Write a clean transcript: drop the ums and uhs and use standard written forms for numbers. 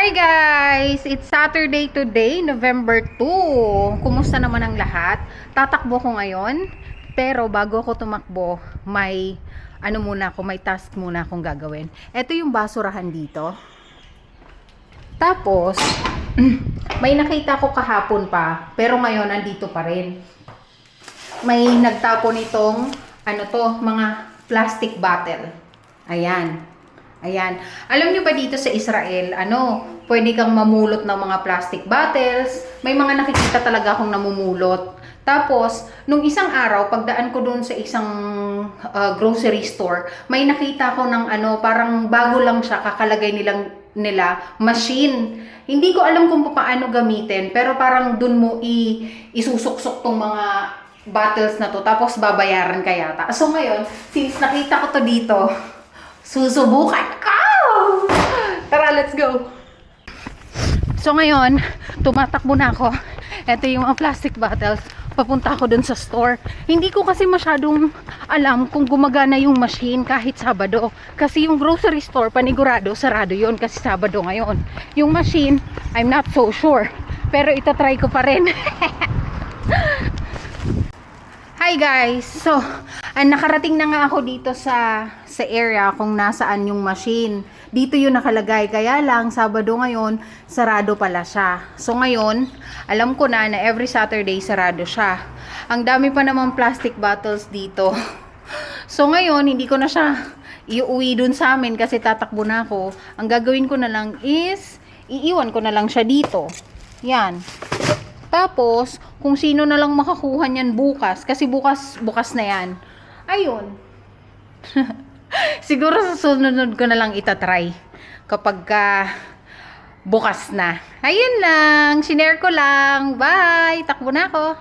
Hi guys! It's Saturday today, November 2. Kumusta naman ang lahat? Tatakbo ko ngayon, pero bago ako tumakbo, may may task muna akong gagawin. Ito yung basurahan dito. Tapos, may nakita ko kahapon pa, pero ngayon andito pa rin. May nagtapon itong mga plastic bottle. Ayan. Alam nyo ba dito sa Israel, pwede kang mamulot ng mga plastic bottles. May mga nakikita talaga akong namumulot. Tapos, nung isang araw, pagdaan ko doon sa isang grocery store, may nakita ko ng parang bago lang siya, kakalagay nila machine. Hindi ko alam kung paano gamitin, pero parang doon mo isusuksok tong mga bottles na to, tapos babayaran ka yata. So ngayon, since nakita ko to dito, susubukan ko! Tara, let's go! So ngayon, tumatakbo na ako. Ito yung mga plastic bottles. Papunta ako dun sa store. Hindi ko kasi masyadong alam kung gumagana yung machine kahit Sabado. Kasi yung grocery store, panigurado, sarado yon kasi Sabado ngayon. Yung machine, I'm not so sure. Pero itatry ko pa rin. Hi guys! So, nakarating na nga ako dito sa area kung nasaan yung machine. Dito yung nakalagay. Kaya lang, Sabado ngayon, sarado pala siya. So ngayon, alam ko na every Saturday sarado siya. Ang dami pa namang plastic bottles dito. So ngayon, hindi ko na siya iuwi dun sa amin kasi tatakbo na ako. Ang gagawin ko na lang is, iiwan ko na lang siya dito. Yan. Tapos, kung sino na lang makakuha niyan bukas, kasi bukas na yan. Ayun. Siguro sa sunod ko na lang itatry kapag bukas na. Ayun lang, shinare ko lang. Bye! Takbo na ako.